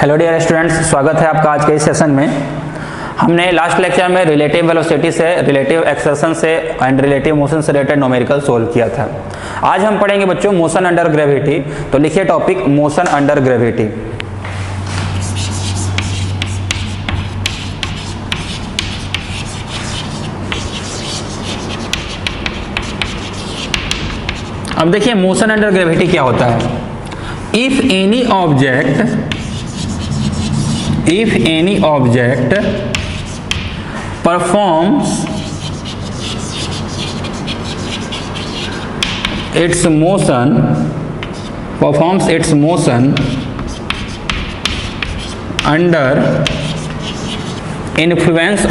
Hello dear students, स्वागत है आपका आज के इस सेशन में। हमने लास्ट लेक्चर में रिलेटिव वेलोसिटी से, रिलेटिव एक्सेलरेशन से एंड रिलेटिव मोशन से रिलेटेड न्यूमेरिकल सोल्व किया था। आज हम पढ़ेंगे बच्चों मोशन अंडर ग्रेविटी। तो लिखिए टॉपिक मोशन अंडर ग्रेविटी। अब देखिए मोशन अंडर ग्रेविटी क्या होता है। If any object performs its motion under influence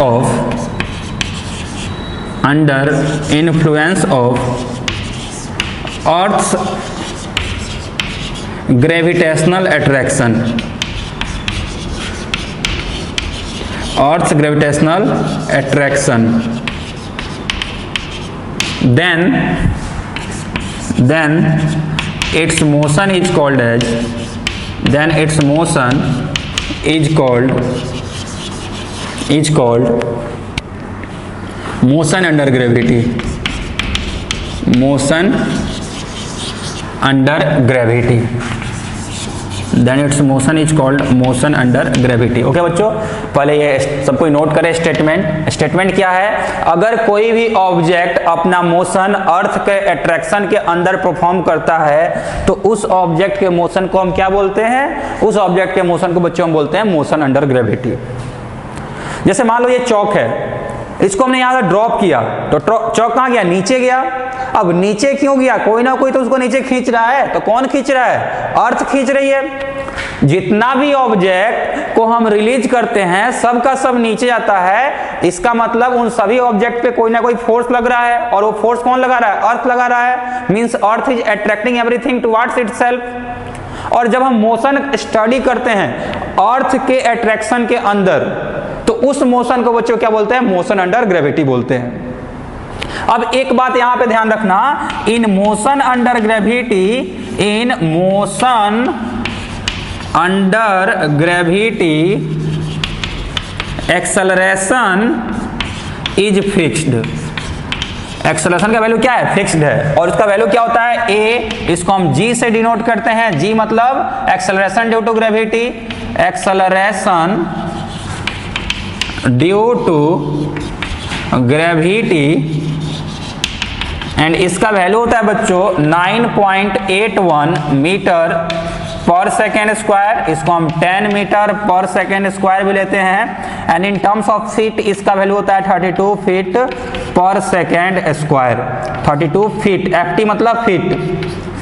of Earth's gravitational attraction, then its motion is called motion under gravity. Motion under gravity. Then its motion is called motion under gravity. Okay बच्चों, पहले ये सब कोई note करें। Statement क्या है? अगर कोई भी ऑब्जेक्ट अपना मोशन अर्थ के अट्रैक्शन के अंदर परफॉर्म करता है तो उस ऑब्जेक्ट के मोशन को हम क्या बोलते हैं? उस ऑब्जेक्ट के मोशन को बच्चों हम बोलते हैं मोशन अंडर ग्रेविटी। जैसे मान लो ये चौक है, इसको हमने यहाँ ड्रॉप किया तो चौक कहाँ गया? नीचे गया। अब नीचे क्यों गया? कोई ना कोई तो उसको नीचे खींच रहा है। तो कौन खींच रहा है? अर्थ खींच रही है। जितना भी ऑब्जेक्ट को हम रिलीज करते हैं सब का सब नीचे जाता है। इसका मतलब उन सभी ऑब्जेक्ट पे कोई ना कोई फोर्स लग रहा है, और वो फोर्स कौन लगा रहा है? अर्थ लगा रहा है। Means earth is attracting everything towards itself. और जब हम मोशन स्टडी करते हैं अर्थ के अट्रैक्शन के अंदर, तो उस मोशन को बच्चों क्या बोलते हैं? मोशन अंडर ग्रेविटी बोलते हैं। अब एक बात यहां पे ध्यान रखना, इन motion under gravity acceleration is fixed. Acceleration का वैल्यू क्या है? फिक्स्ड है। और इसका वैल्यू क्या होता है? ए। इसको हम जी से डिनोट करते हैं। जी मतलब acceleration due to gravity, acceleration due to gravity, and इसका वैल्यू होता है बच्चों 9.81 मीटर पर सेकेंड स्क्वायर। इसको हम 10 मीटर पर सेकेंड स्क्वायर भी लेते हैं। And in terms of feet इसका वैल्यू होता है 32 फीट पर सेकेंड स्क्वायर। 32 फीट, एफटी मतलब फीट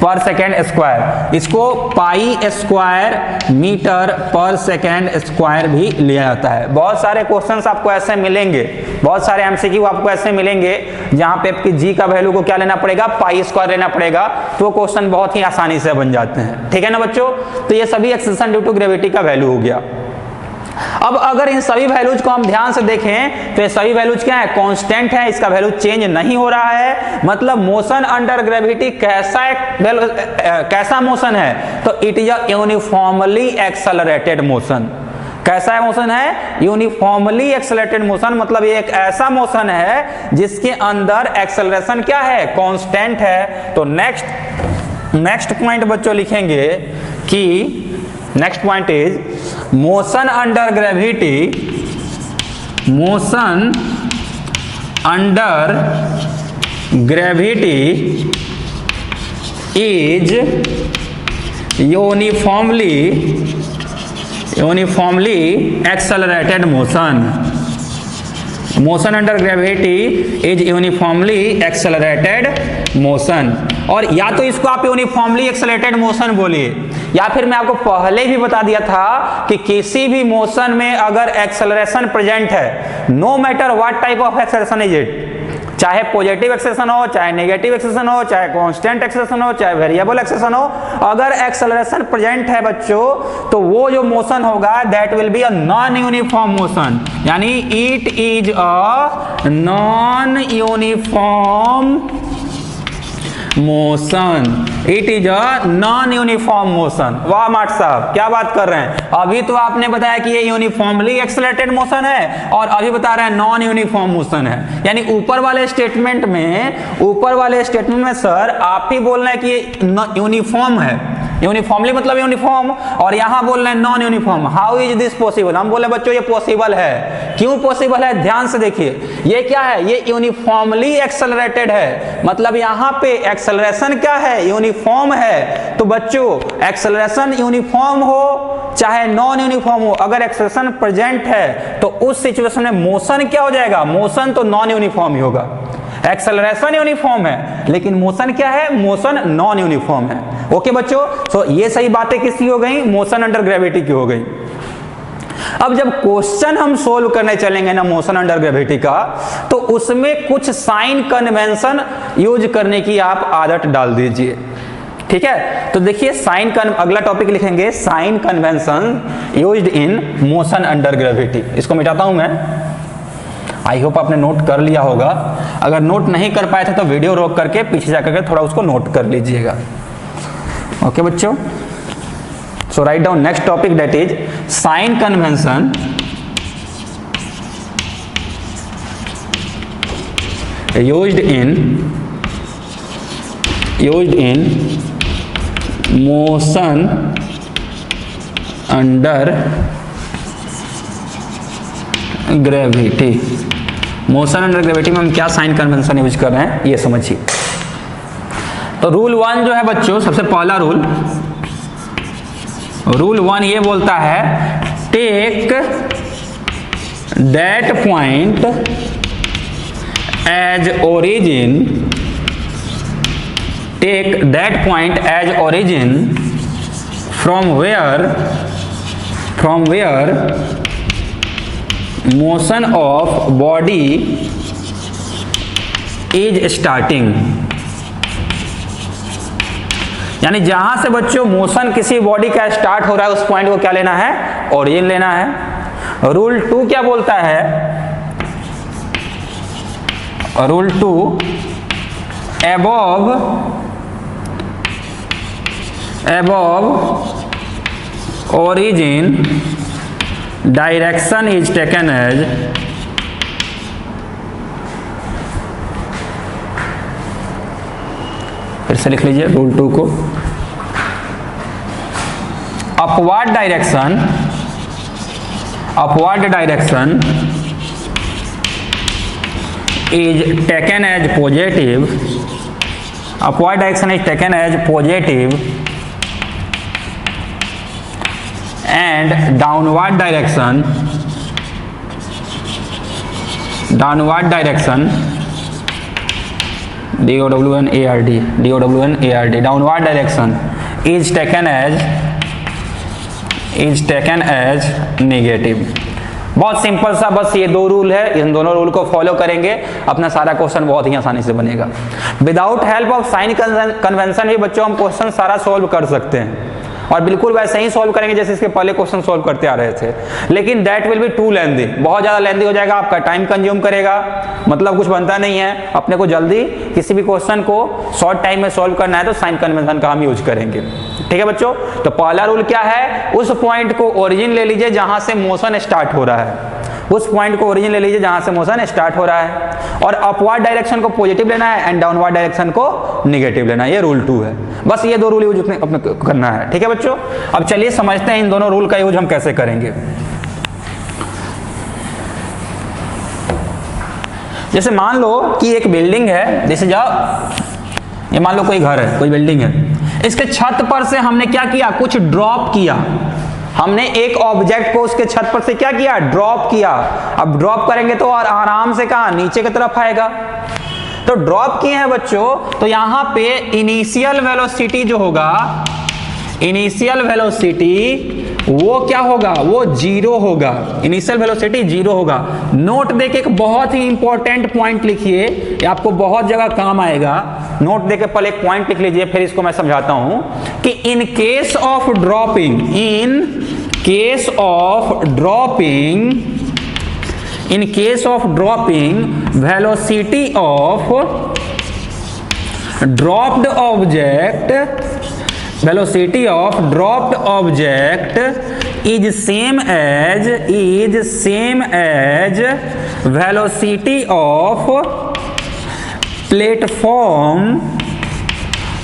पर सेकेंड स्क्वायर। इसको pi square metre per second square भी लिया जाता है। बहुत सारे क्वेश्चंस आपको ऐसे मिलेंगे, बहुत सारे एमसीक्यू आपको ऐसे मिलेंगे जहां पे आपकी जी का वैल्यू को क्या लेना पड़ेगा? पाई स्क्वायर लेना पड़ेगा। तो क्वेश्चन बहुत ही आसानी से बन जाते हैं। ठीक है ना बच्चों? तो ये सभी एक्सेलरेशन ड्यू टू ग्रेविटी का वैल्यू हो गया। अब अगर इन सभी वैल्यूज को हम ध्यान से देखें तो ये सभी वैल्यूज क्या है? कांस्टेंट है। इसका वैल्यू चेंज नहीं हो रहा है। मतलब मोशन अंडर ग्रेविटी कैसा मोशन है? तो it is a uniformly accelerated motion. कैसा है मोशन है? Uniformly accelerated motion. मतलब ये एक ऐसा मोशन है जिसके अंदर एक्सेलरेशन क्या है? कांस्टेंट है। तो नेक्स्ट पॉइंट बच्चों लिखेंगे कि next point is motion under gravity is uniformly accelerated motion. Motion under gravity is uniformly accelerated motion. और या तो इसको आप यूनिफॉर्मली एक्सेलरेटेड मोशन बोलिए, या फिर मैं आपको पहले भी बता दिया था कि किसी भी मोशन में अगर एक्सेलरेशन प्रेजेंट है, no matter what type of acceleration is it, चाहे पॉजिटिव एक्सेलरेशन हो, चाहे नेगेटिव एक्सेलरेशन हो, चाहे कांस्टेंट एक्सेलरेशन हो, चाहे वेरिएबल एक्सेलरेशन हो, अगर एक्सेलरेशन प्रेजेंट है बच्चों तो वो जो मोशन होगा that will be a non uniform motion, यानी it is a non uniform motion, it is a non uniform motion. वाह माट साहब, क्या बात कर रहे हैं। अभी तो आपने बताया कि ये यूनिफॉर्मली एक्सेलरेटेड मोशन है और अभी बता रहे हैं नॉन यूनिफॉर्म मोशन है। यानी ऊपर वाले स्टेटमेंट में सर आप ही बोल रहे हैं कि ये यूनिफॉर्म है, यूनिफॉर्मली मतलब यूनिफॉर्म, और यहां बोल रहे हैं non uniform. How is this possible? हम बोले बच्चों ये पॉसिबल है। क्यों पॉसिबल है? ध्यान से देखिए, ये क्या है, ये यूनिफॉर्मली एक्सेलरेटेड है, मतलब यहां पे एक्सेलरेशन क्या है, यूनिफॉर्म है। तो बच्चों एक्सेलरेशन यूनिफॉर्म हो चाहे नॉन यूनिफॉर्म हो, अगर एक्सेलरेशन प्रेजेंट है तो उस सिचुएशन में मोशन क्या हो जाएगा, मोशन तो नॉन यूनिफॉर्म ही होगा। एक्सेलरेशन यूनिफॉर्म है लेकिन मोशन क्या है, मोशन नॉन यूनिफॉर्म है। ओके बच्चों, तो ये सही बातें किसकी हो गई, मोशन अंडर ग्रेविटी की हो गई। अब जब क्वेश्चन हम सोल्व करने चलेंगे ना मोशन अंडर ग्रेविटी का, तो उसमें कुछ साइन कन्वेंशन यूज करने की आप आदत डाल दीजिए। ठीक है, तो देखिए साइन अगला टॉपिक लिखेंगे sign convention used in motion under gravity. इसको मिटाता हूं मैं, आई होप आपने नोट कर लिया होगा। अगर नोट नहीं कर पाए थे तो वीडियो रोक करके पीछे जाकर के थोड़ा उसको नोट कर लीजिएगा। ओके बच्चों, so write down next topic, that is sign convention used in motion under gravity. Motion under gravity में हम क्या साइन कन्वेंशन यूज कर रहे हैं ये समझिए। तो रूल 1 जो है बच्चों, सबसे पहला रूल 1 ये बोलता है take that point as origin, take that point as origin from where motion of body is starting. यानी जहां से बच्चों मोशन किसी बॉडी का स्टार्ट हो रहा है उस पॉइंट को क्या लेना है, ओरिजिन लेना है। रूल 2 क्या बोलता है, rule 2 above origin direction is taken as फिर से लिख लीजिए रूल 2 को, upward direction is taken as positive, upward direction is taken as positive and downward direction DOWNARD downward direction is taken as negative। बहुत simple सा, बस ये 2 rule है, इन दोनों रूल को फॉलो करेंगे अपना सारा क्वेश्चन बहुत ही आसानी से बनेगा। Without help of sine convention भी बच्चों हम क्वेश्चन सारा सॉल्व कर सकते हैं और बिल्कुल वैसे ही सॉल्व करेंगे जैसे इसके पहले क्वेश्चन सॉल्व करते आ रहे थे, लेकिन दैट विल बी टू लेंदी, बहुत ज़्यादा लेंदी हो जाएगा, आपका टाइम कंज्यूम करेगा, मतलब कुछ बनता नहीं है। अपने को जल्दी किसी भी क्वेश्चन को शॉर्ट टाइम में सॉल्व करना है तो साइन कन्वेंशन का हम यूज करेंगे। ठीक है बच्चों, तो पहला रूल क्या है, उस पॉइंट को ओरिजिन ले लीजिए जहां से मोशन स्टार्ट हो रहा है, उस पॉइंट को ओरिजिन ले लीजिए जहां से मोशन स्टार्ट हो रहा है, और अपवर्ड डायरेक्शन को पॉजिटिव लेना है एंड डाउनवर्ड डायरेक्शन को नेगेटिव लेना है। ये रूल 2 है, बस ये 2 रूल यूज अपने करना है। ठीक है बच्चों, अब चलिए समझते हैं इन दोनों रूल का यूज हम कैसे करेंगे। जैसे मान लो कि एक बिल्डिंग है, जैसे ये मान लो कोई घर है, कोई बिल्डिंग है, इसके छत पर से हमने क्या किया, कुछ ड्रॉप किया, हमने एक ऑब्जेक्ट को उसके छत पर से क्या किया, ड्रॉप किया। अब ड्रॉप करेंगे तो और आराम से कहां, नीचे की तरफ आएगा। तो ड्रॉप किए हैं बच्चों, तो यहां पे इनिशियल वेलोसिटी जो होगा, इनिशियल वेलोसिटी वो क्या होगा, वो 0 होगा, इनिशियल वेलोसिटी 0 होगा। नोट देके एक बहुत ही इंपॉर्टेंट पॉइंट लिखिए, ये आपको बहुत जगह काम आएगा। नोट देके पहले एक पॉइंट लिख लीजिए, फिर इसको मैं समझाता हूं कि in case of dropping, velocity of dropped object, velocity of dropped object is same as velocity of platform,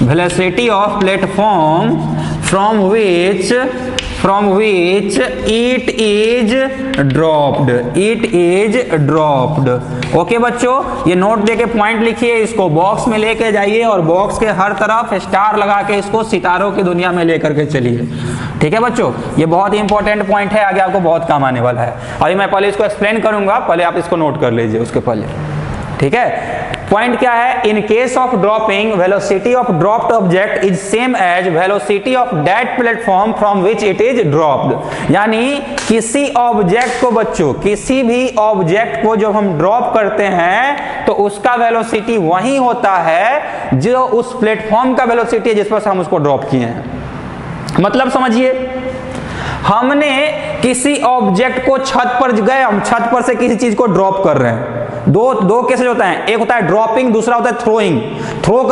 velocity of platform from which it is dropped। Okay बच्चों, ये नोट देके पॉइंट लिखिए, इसको बॉक्स में लेके जाइए और बॉक्स के हर तरफ स्टार लगा के इसको सितारों की दुनिया में लेकर के चलिए। ठीक है बच्चों, ये बहुत ही इंपॉर्टेंट पॉइंट है, आगे आपको बहुत काम आने वाला है। अभी मैं पहले इसको एक्सप्लेन करूंगा, पहले आप इसको नोट कर लीजिए उसके पहले। ठीक है, पॉइंट क्या है? In case of dropping, velocity of dropped object is same as velocity of that platform from which it is dropped. यानी किसी ऑब्जेक्ट को बच्चों, किसी भी ऑब्जेक्ट को जब हम ड्रॉप करते हैं तो उसका वेलोसिटी वही होता है जो उस प्लेटफॉर्म का वेलोसिटी है जिस पर से हम उसको ड्रॉप किए हैं। मतलब समझिए, हमने किसी ऑब्जेक्ट को छत पर गए, हम छत पर से किसी चीज को ड्रॉप कर रहे हैं। दो केसेस होता है, एक होता है ड्रॉपिंग, दूसरा होता है थ्रोइंग। थ्रो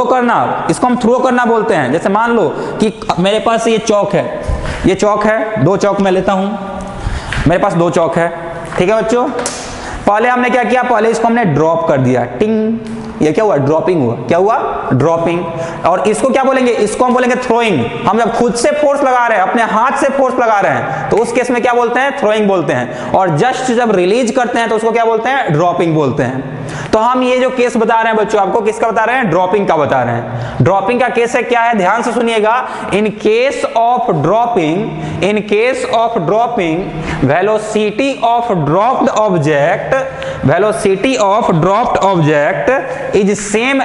करना, इसको हम थ्रो करना बोलते हैं। जैसे मान लो कि मेरे पास ये चौक है, दो चौक मैं लेता हूं, मेरे पास दो चौक है। ठीक है बच्चों, पहले हमने क्या किया? पहले इसको हमने ड्रॉप कर दिया, टिंग, ये क्या हुआ? ड्रॉपिंग हुआ। क्या हुआ? ड्रॉपिंग। और इसको क्या बोलेंगे? इसको हम बोलेंगे थ्रोइंग। हम जब खुद से फोर्स लगा रहे हैं, अपने हाथ से फोर्स लगा रहे हैं, तो उस केस में क्या बोलते हैं? थ्रोइंग बोलते हैं। और जस्ट जब रिलीज करते हैं तो उसको क्या बोलते हैं? ड्रॉपिंग बोलते हैं। तो हम ये जो केस बता रहे हैं बच्चों, आपको किसका बता रहे हैं? ड्रॉपिंग का बता रहे हैं। ड्रॉपिंग का केस है क्या है? ध्यान से सुनिएगा। In case of dropping velocity of dropped object is same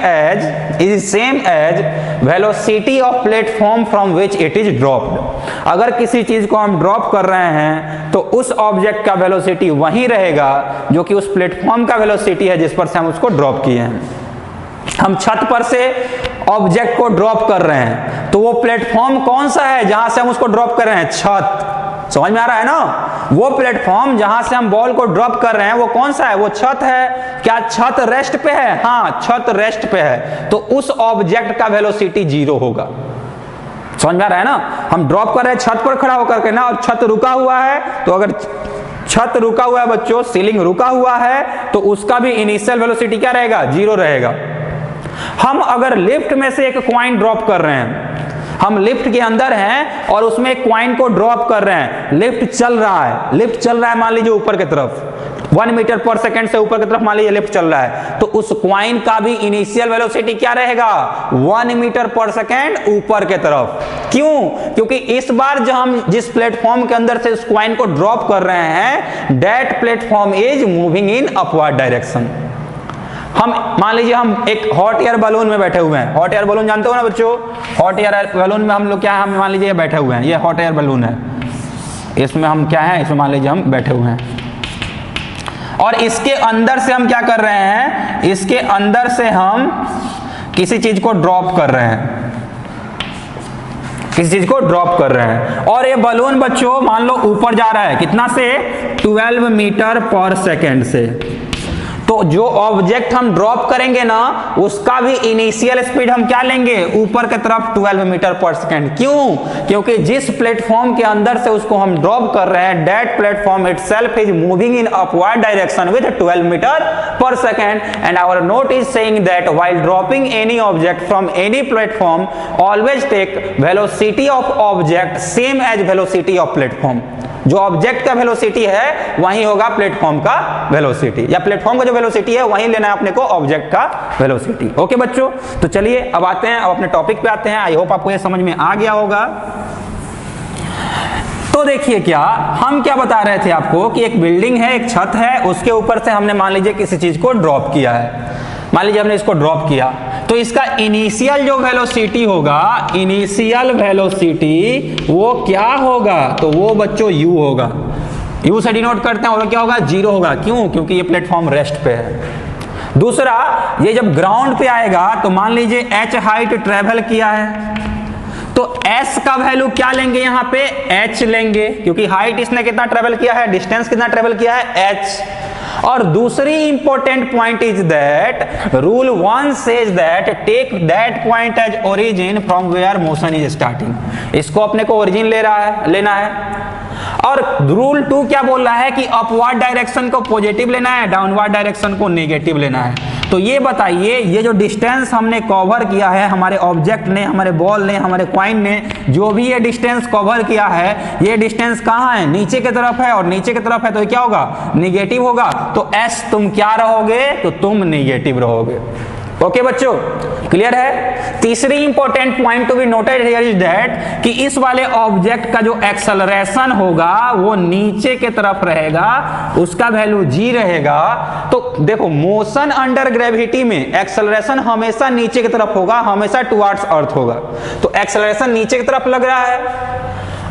as velocity of platform from which it is dropped. अगर किसी चीज को हम ड्रॉप कर रहे हैं तो उस ऑब्जेक्ट का वेलोसिटी वही रहेगा जो कि उस प्लेटफॉर्म का वेलोसिटी है जिस पर से हम उसको ड्रॉप किए हैं। हम छत पर से ऑब्जेक्ट को ड्रॉप कर रहे हैं तो वो प्लेटफॉर्म कौन सा है जहां से हम उसको ड्रॉप कर रहे हैं? छत। समझ में आ रहा है ना? वो प्लेटफॉर्म जहां से हम बॉल को ड्रॉप कर रहे हैं वो कौन सा है? वो छत है। क्या छत रेस्ट पे है? हाँ, छत रेस्ट पे है, तो उस ऑब्जेक्ट का वेलोसिटी 0 होगा। समझ में आ रहा है ना? हम ड्रॉप कर रहे हैं छत पर खड़ा होकर के ना, और छत रुका हुआ है, तो अगर छत रुका हुआ है बच्चों, सीलिंग रुका हुआ है, तो उसका भी इनिशियल वेलोसिटी क्या रहेगा? 0 रहेगा। हम अगर लिफ्ट में से एक कॉइन ड्रॉप कर रहे हैं, हम लिफ्ट के अंदर हैं और उसमें एक कॉइन को ड्रॉप कर रहे हैं, लिफ्ट चल रहा है, मान लीजिए ऊपर की तरफ 1 मीटर पर सेकंड से ऊपर की तरफ मान लीजिए लिफ्ट चल रहा है, तो उस कॉइन का भी इनिशियल वेलोसिटी क्या रहेगा? 1 मीटर पर सेकंड ऊपर के तरफ। क्यों? क्योंकि इस बार जो हम जिस प्लेटफॉर्म के अंदर से उस कॉइन को ड्रॉप कर रहे हैं, that platform is moving in upward direction. हम मान लीजिए हम एक हॉट एयर बलून में बैठे हुए हैं। हॉट एयर बलून जानते हो ना बच्चों? हॉट एयर बलून में हम लोग क्या है? हम मान लीजिए बैठे हुए हैं, ये हॉट एयर बलून है, इसमें हम क्या है? इसमें मान लीजिए हम बैठे हुए हैं और इसके अंदर से हम क्या कर रहे हैं? इसके अंदर से हम किसी चीज को ड्रॉप कर रहे हैं, और ये बलून बच्चों मान लो ऊपर जा रहा है, कितना से? 12 मीटर पर सेकेंड से। तो जो ऑब्जेक्ट हम ड्रॉप करेंगे ना, उसका भी इनिशियल स्पीड हम क्या लेंगे? ऊपर की तरफ 12 मीटर पर सेकेंड। क्यों? क्योंकि जिस प्लेटफॉर्म के अंदर से उसको हम ड्रॉप कर रहे हैं, that platform itself is moving in upward direction with 12 metre per second, and our note is saying that while dropping any object from any platform always take velocity of object same as velocity of platform. जो object का velocity है वही होगा platform का velocity, या platform का जो velocity है वही लेना है अपने को ऑब्जेक्ट का वेलोसिटी। ओके बच्चों, तो चलिए अब आते हैं, अब अपने टॉपिक पे आते हैं। आई होप आपको ये समझ में आ गया होगा। तो देखिए, क्या हम क्या बता रहे थे आपको कि एक बिल्डिंग है, एक छत है, उसके ऊपर से हमने मान लीजिए किसी चीज को ड्रॉप किया है। मान लीजिए हमने इसको ड्रॉप किया, तो इसका इनिशियल जो वेलोसिटी होगा, इनिशियल वेलोसिटी वो क्या होगा? तो वो बच्चों u होगा। u से डिनोट करते हैं, और क्या होगा? 0 होगा। क्यों? क्योंकि ये प्लेटफॉर्म रेस्ट पे है। दूसरा, ये जब ग्राउंड पे आएगा तो मान लीजिए h हाइट ट्रेवल किया है, तो s का वैल्यू क्या लेंगे? यहाँ पे h लेंगे, क्योंकि हाइट इसने कितना ट्रेवल किया है, डिस्टेंस कितना ट्रेवल किया है? h। और दूसरी important point is that rule 1 says that take that point as origin from where motion is starting. इसको अपने को ओरिजिन लेना है। और रूल 2 क्या बोल रहा है कि अपवर्ड डायरेक्शन को पॉजिटिव लेना है, डाउनवर्ड डायरेक्शन को नेगेटिव लेना है। तो ये बताइए, ये जो डिस्टेंस हमने कवर किया है, हमारे ऑब्जेक्ट ने, हमारे बॉल ने, हमारे कॉइन ने जो भी ये डिस्टेंस कवर किया है, ये डिस्टेंस कहाँ है? नीचे की तरफ है, और नीचे की तरफ है तो ये क्या होगा? नेगेटिव होगा। तो एस तुम क्या रहोगे? तो तुम नेगेटिव रहोगे। ओके बच्चों, क्लियर है। तीसरी important point to be noted here is that कि इस वाले ऑब्जेक्ट का जो एक्सेलरेशन होगा वो नीचे के तरफ रहेगा, उसका वैल्यू g रहेगा। तो देखो, मोशन अंडर ग्रेविटी में एक्सेलरेशन हमेशा नीचे की तरफ होगा, हमेशा टुवर्ड्स अर्थ होगा। तो एक्सेलरेशन नीचे की तरफ लग रहा है।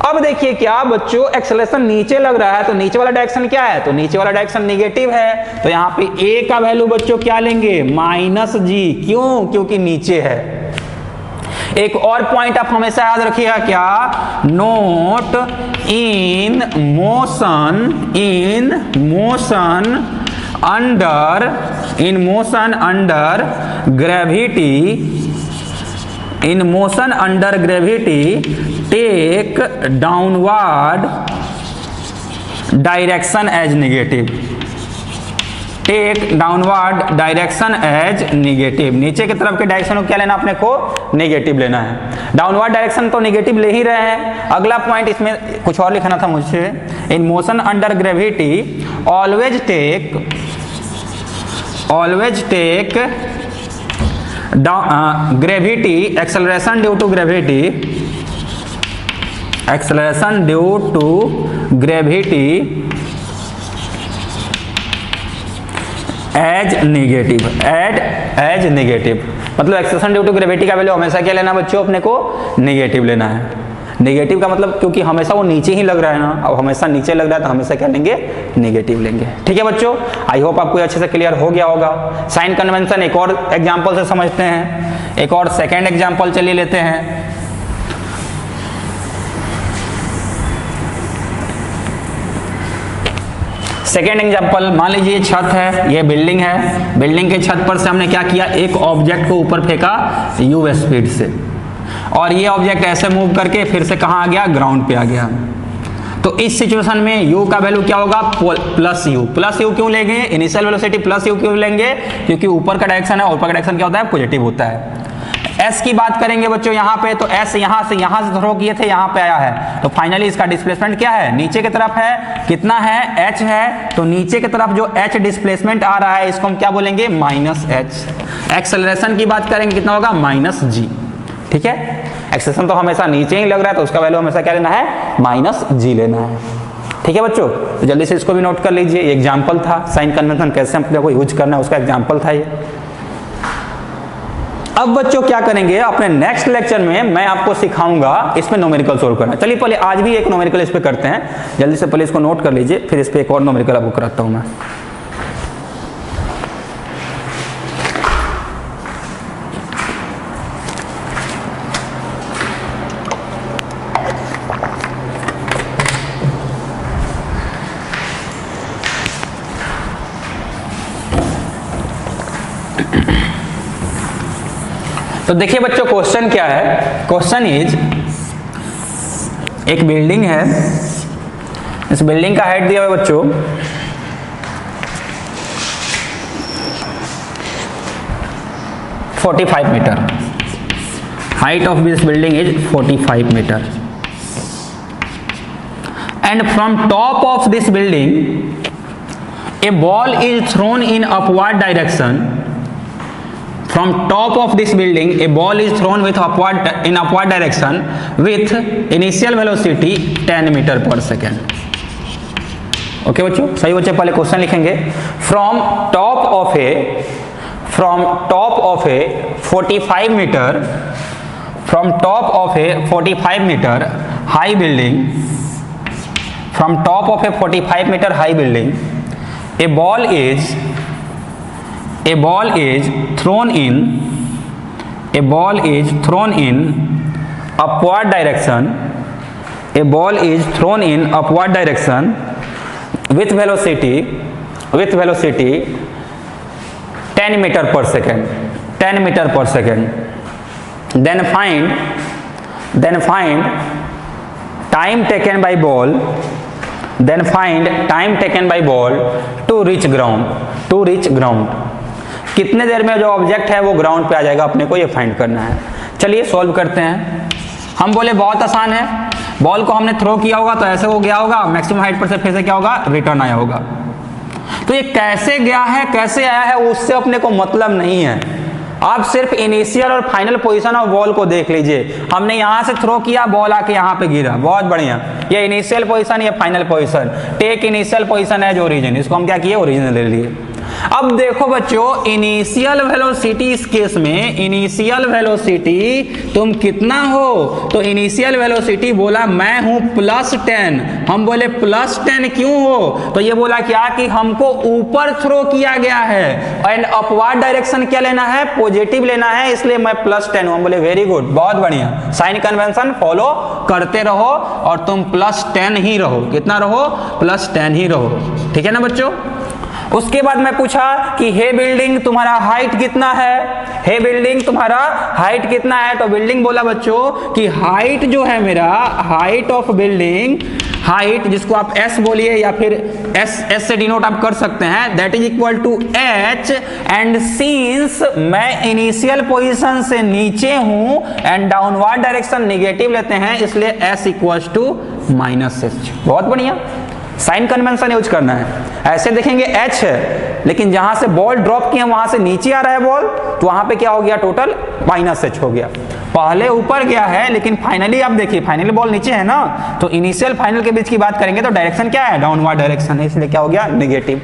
अब देखिए क्या बच्चों, एक्सेलरेशन नीचे लग रहा है तो नीचे वाला डायरेक्शन क्या है? तो नीचे वाला डायरेक्शन नेगेटिव है। तो यहाँ पे a का वैल्यू बच्चों क्या लेंगे? -g। क्यों? क्योंकि नीचे है। एक और पॉइंट आप हमेशा याद रखिएगा, क्या? Note in motion under gravity take downward direction as negative. Take downward direction as negative. नीचे की तरफ के डायरेक्शन को क्या लेना? अपने को नेगेटिव लेना है। डाउनवर्ड डायरेक्शन तो नेगेटिव ले ही रहे हैं। अगला पॉइंट, इसमें कुछ और लिखना था मुझे। In motion under gravity always take gravity acceleration due to gravity as negative. मतलब एक्सेलरेशन ड्यू टू ग्रेविटी का वैल्यू हमेशा क्या लेना बच्चों? अपने को नेगेटिव लेना है। नेगेटिव का मतलब क्योंकि हमेशा वो नीचे ही लग रहा है ना, अब हमेशा नीचे लग रहा है तो हमेशा क्या लेंगे? नेगेटिव लेंगे। ठीक है बच्चों, आई होप आपको अच्छे से क्लियर हो गया होगा। साइन कन्वेंशन एक और एग्जांपल से समझते हैं। एक और सेकंड एग्जांपल चलिए लेते हैं। सेकेंड एग्जाम्पल, मान लीजिए छत है, ये बिल्डिंग है। बिल्डिंग के छत पर से हमने क्या किया? एक ऑब्जेक्ट को ऊपर फेंका u स्पीड से, और ये ऑब्जेक्ट ऐसे मूव करके फिर से कहाँ आ गया? ग्राउंड पे आ गया। तो इस सिचुएशन में u का वैल्यू क्या होगा? +u क्यों लेंगे? इनिशियल वेलोसिटी +u क्यों लेंगे? क्योंकि ऊपर का डायरेक्शन है, ऊपर का डायरेक्शन क्या होता है? पॉजिटिव होता है। s की बात करेंगे बच्चों यहाँ पे, तो s यहाँ से थ्रो किए थे, यहाँ पे आया है, तो फाइनली इसका डिस्प्लेसमेंट क्या है? नीचे की तरफ है। कितना है? h है। तो नीचे की तरफ जो h डिस्प्लेसमेंट आ रहा है, इसको हम क्या बोलेंगे? -h। एक्सेलरेशन की बात करेंगे, कितना होगा? -g। ठीक है, एक्सेलरेशन तो हमेशा नीचे ही लग रहा है, तो उसका वैल्यू हमेशा क्या लेना है? -g लेना है। ठीक है बच्चों, तो जल्दी से इसको भी नोट कर लीजिए। ये एग्जाम्पल था, साइन कन्वेंशन कैसे अपने को यूज करना है उसका एग्जाम्पल था ये। अब बच्चों क्या करेंगे? अपने नेक्स्ट लेक्चर में मैं आपको सिखाऊंगा इसमें न्यूमेरिकल सोल्व करना। चलिए पहले आज भी एक न्यूमेरिकल इस पे करते हैं। जल्दी से पहले इसको नोट कर लीजिए, फिर इस पे एक और न्यूमेरिकल आपको कराता हूं मैं। तो देखिए बच्चों, क्वेश्चन क्या है? क्वेश्चन इज, एक बिल्डिंग है। इस बिल्डिंग का हाइट दिया हुआ है बच्चों 45 metre. Height of this building is 45 metre. And from top of this building a ball is thrown in upward direction. From top of this building, a ball is thrown with in upward direction with initial velocity 10 meter per second. Okay बच्चों, सही बच्चे, पहले question लिखेंगे। From top of a 45 meter, from top of a 45 meter high building, from top of a 45 meter high building, a ball is thrown in upward direction. A ball is thrown in upward direction with velocity with velocity 10 meter per second, 10 meter per second, then find time taken by ball, then find time taken by ball to reach ground, कितने देर में जो object है वो ground पे आ जाएगा, अपने को ये फाइंड करना है। चलिए सॉल्व करते हैं। हम बोले बहुत आसान है, बॉल को हमने थ्रो किया होगा तो ऐसे हो गया होगा, मैक्सिमम हाइट पर से फिर से क्या होगा, रिटर्न आया होगा। तो ये कैसे गया है कैसे आया है उससे अपने को मतलब नहीं है, आप सिर्फ इनिशियल और फाइनल पोजीशन ऑफ बॉल को देख लीजिए। हमने यहां से थ्रो किया, बॉल आके यहां पे गिरा, बहुत बढ़िया, ये इनिशियल पोजीशन, ये final position. Take initial position है जो ओरिजिन, इसको हम क्या किए, ओरिजिन ले लिए। अब देखो बच्चों, इनिशियल वेलोसिटी, इस केस में इनिशियल वेलोसिटी तुम कितना हो, तो इनिशियल वेलोसिटी बोला मैं हूं +10। हम बोले +10 क्यों हो, तो ये बोला क्या कि हमको ऊपर थ्रो किया गया है एंड अपवर्ड डायरेक्शन क्या लेना है, पॉजिटिव लेना है, इसलिए मैं +10 हूं। हम बोले वेरी गुड, बहुत बढ़िया, साइन कन्वेंशन फॉलो करते रहो और तुम +10 ही रहो। कितना रहो, +10 ही रहो, ठीक है ना बच्चों। उसके बाद मैं पूछा कि हे बिल्डिंग तुम्हारा हाइट कितना है, हे बिल्डिंग तुम्हारा हाइट कितना है, तो बिल्डिंग बोला बच्चों कि हाइट जो है मेरा, हाइट ऑफ बिल्डिंग, हाइट जिसको आप s बोलिए या फिर s से डिनोट आप कर सकते हैं, that is equal to h। And since मैं इनिशियल पोजीशन से नीचे हूं एंड डाउनवर्ड डायरेक्शन निगेटिव लेते हैं, इसलिए s इक्वल टू -h। बहुत बढ़िया, साइन कन्वेंशन यूज करना है। ऐसे देखेंगे h है, लेकिन जहां से बॉल ड्रॉप किया वहां से नीचे आ रहा है बॉल, तो वहां पे क्या हो गया, टोटल -h हो गया। पहले ऊपर गया है लेकिन फाइनली आप देखिए, फाइनली बॉल नीचे है ना, तो इनिशियल फाइनल के बीच की बात करेंगे तो डायरेक्शन क्या है, डाउनवर्ड डायरेक्शन है, इसलिए क्या हो गया, नेगेटिव।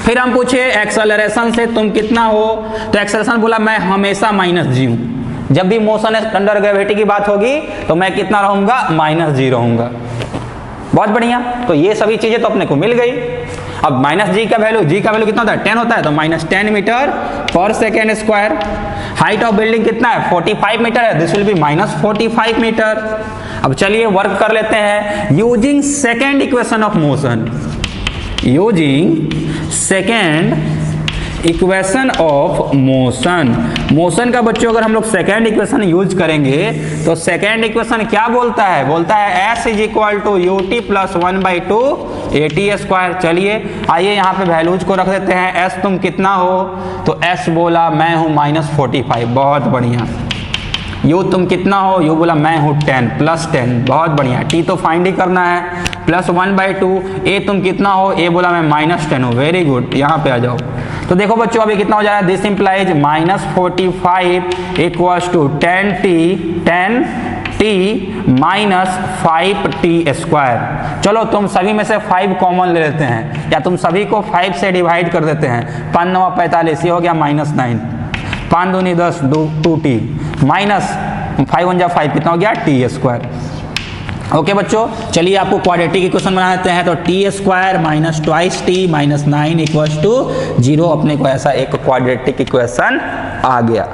फिर हम पूछे एक्सेलरेशन से तुम कितना हो, तो एक्सेलरेशन बोला मैं हमेशा -g हूं। जब भी मोशन अंडर ग्रेविटी की बात होगी तो मैं कितना रहूंगा, -g रहूंगा। बहुत बढ़िया, तो ये सभी चीजें तो अपने को मिल गई। अब -g का वैल्यू, g का वैल्यू कितना होता है, 10 होता है, तो -10 metre per second square. Height of building कितना है, 45 मीटर है, दिस विल बी -45 मीटर। अब चलिए वर्क कर लेते हैं using second equation of motion, using second equation of motion. Motion का बच्चों अगर हम लोग सेकेंड इक्वेशन यूज करेंगे तो सेकेंड इक्वेशन क्या बोलता है, बोलता है s is equal to ut plus 1/2 at²। चलिए आइए यहाँ पे वैल्यूज को रख देते हैं। s तुम कितना हो, तो s बोला मैं हूँ -45, बहुत बढ़िया। u तुम कितना हो, u बोला मैं हूँ 10 +10, बहुत बढ़िया। t तो फाइंड ही करना है, प्लस 1/2। a तुम कितना हो, a बोला मैं -10 हूँ, वेरी गुड, यहाँ पे आ जाओ। तो देखो बच्चों अभी कितना हो जा रहा है, this implies -45 equals to 10t -5t²। चलो तुम सभी में से 5 कॉमन ले लेते हैं, या तुम सभी को 5 से डिवाइड कर देते हैं। 5 9 45, ये हो गया -9, 5 दूनी 10, 2t माइनस 5 1 5, कितना हो गया, t²। ओके बच्चों, चलिए आपको क्वाड्रेटिक इक्वेशन बना देते हैं। तो t² -2t -9 इक्वल्स टू 0, अपने को ऐसा एक क्वाड्रेटिक इक्वेशन आ गया,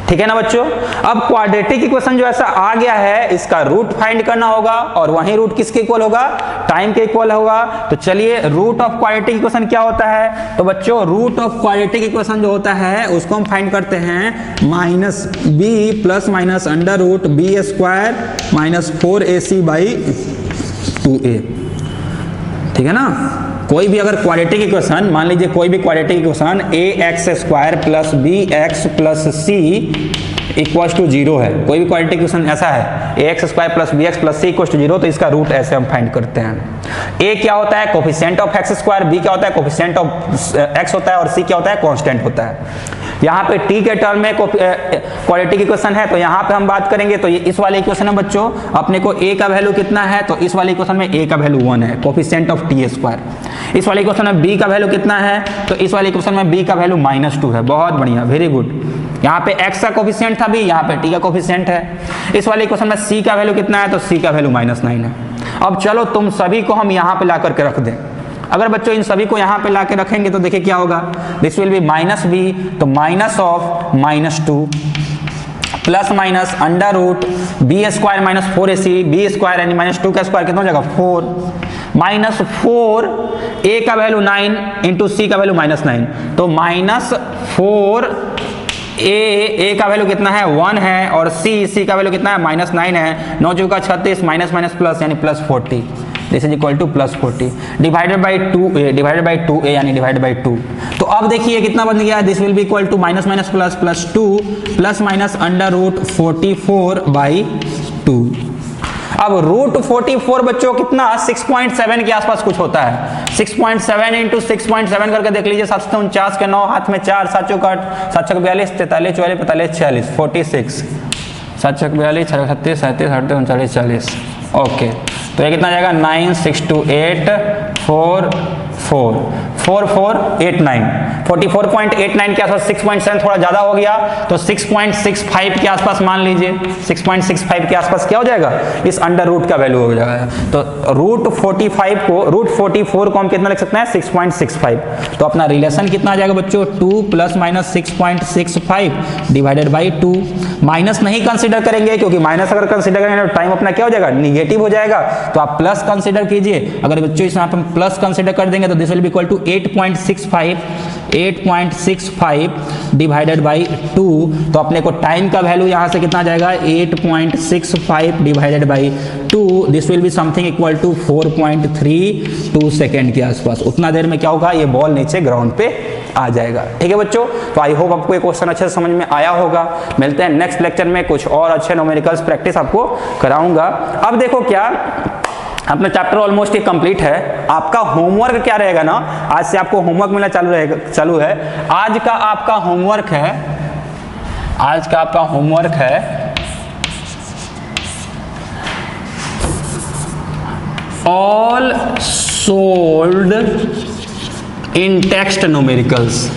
ठीक है ना बच्चों। अब क्वाड्रेटिक इक्वेशन जो ऐसा आ गया है, इसका रूट फाइंड करना होगा, और वही रूट किसके इक्वल होगा, टाइम के इक्वल होगा। तो चलिए रूट ऑफ क्वाड्रेटिक इक्वेशन क्या होता है, तो बच्चों रूट ऑफ क्वाड्रेटिक इक्वेशन जो होता है उसको हम फाइंड करते हैं -b plus minus √b² -4ac/2a, ठीक है ना। कोई भी अगर क्वाड्रेटिक इक्वेशन, मान लीजिए कोई भी quadratic equation ax² plus bx plus c equals to 0 है, कोई भी क्वाड्रेटिक इक्वेशन ऐसा है ax² plus bx plus c equals to 0, तो इसका रूट ऐसे हम फाइंड करते हैं। a क्या होता है, कोफिशिएंट ऑफ x², b क्या होता है, कोफिशिएंट ऑफ x होता है, और c क्या होता है, कांस्टेंट होता है। यहाँ पे t के टर्म में क्वाड्रेटिक इक्वेशन है, तो यहाँ पे हम बात करेंगे तो ये इस वाले इक्वेशन है बच्चों, अपने को a का वैल्यू कितना है, तो इस वाले इक्वेशन में a का वैल्यू 1 है, कोफिशिएंट ऑफ t²। इस वाले इक्वेशन में b का वैल्यू कितना है, तो इस वाले इक्वेशन में b का वैल्यू -2 है, बहुत बढ़िया, वेरी गुड। यहाँ पे x का कोफिशिएंट था b, यहाँ पे t का कोफिशिएंट है। इस वाले इक्वेशन में c का वैल्यू कितना है, तो c का वैल्यू -9 है। अब चलो तुम सभी को हम यहाँ पे ला करके रख दें। अगर बच्चों इन सभी को यहाँ पे ला के रखेंगे तो देखिए क्या होगा, दिस विल बी -b, तो minus of -2 plus minus under root B square minus 4ac, B square यानी माइनस 2 का स्क्वायर कितना हो जाएगा 4 माइनस 4, a का वैल्यू 9 इंटू सी का वैल्यू -9, तो -4 a का वैल्यू कितना है 1 है और c का वैल्यू कितना है -9 है, 9 चौका 36 माइनस माइनस प्लस यानी +40, this is equal to +40 divided by 2a यानी डिवाइडेड बाई 2। तो अब देखिए कितना बन गया, this will be equal to minus minus plus plus 2 plus minus under root 44/2। अब रूट 44 बच्चों कितना 6.7 के आसपास कुछ होता है, 6.7 इंटू 6.7 करके देख लीजिए, 749 के 9 हाथ में 4, 7 चौक 8, 7 चौक 42, 43 44 45 46 46, 7 चौक 42 6 36 37 38 39 40। ओके, तो ये कितना आ जाएगा 9 6 2 8 4 4 4 4 8 9 44.89 के आसपास, 6.7 थोड़ा ज़्यादा हो गया तो 6.65 के आसपास मान लीजिए, 6.65 के आसपास क्या हो जाएगा, इस अंडर रूट का वैल्यू हो जाएगा। तो रूट 44 को हम कितना लिख सकते हैं 6.65। तो अपना रिलेशन कितना आ जाएगा बच्चों 2 plus minus 6.65 divided by 2। Minus नहीं कंसिडर करेंगे क्योंकि माइनस अगर कंसिडर करेंगे तो टाइम अपना क्या हो जाएगा निगेटिव हो जाएगा, तो आप प्लस कंसिडर कीजिए। अगर बच्चों इस यहाँ पर प्लस कंसिडर कर देंगे तो this will be equal to 8.65 divided by 2। तो अपने को टाइम का वैल्यू यहाँ से कितना जाएगा 8.65 divided by 2, this will be something equal to 4.32 second के आसपास। उतना देर में क्या होगा, ये बॉल नीचे ग्राउंड पे आ जाएगा। ठीक है बच्चों, तो आई होप आपको ये क्वेश्चन अच्छे से समझ में आया होगा। मिलते हैं नेक्स्ट लेक्चर में, कुछ और अच्छे न्यूमेरिकल्स प्रैक्टिस आपको कराऊंगा। अब देखो क्या अपना चैप्टर ऑलमोस्ट ये कंप्लीट है। आपका होमवर्क क्या रहेगा ना, आज से आपको होमवर्क मिलना चालू है। आज का आपका होमवर्क है ऑल सोल्व्ड इन टेक्स्ट न्यूमेरिकल्स।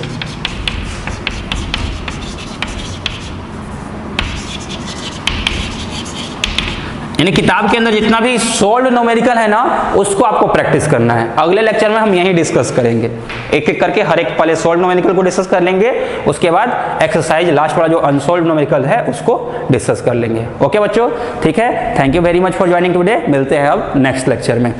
यानी किताब के अंदर जितना भी सोल्व्ड न्यूमेरिकल है ना उसको आपको प्रैक्टिस करना है। अगले लेक्चर में हम यही डिस्कस करेंगे, एक एक करके हर एक पहले सोल्व्ड न्यूमेरिकल को डिस्कस कर लेंगे, उसके बाद एक्सरसाइज लास्ट वाला जो अनसोल्व्ड न्यूमेरिकल है उसको डिस्कस कर लेंगे। ओके बच्चों, ठीक है, thank you very much for joining today. मिलते हैं अब नेक्स्ट लेक्चर में।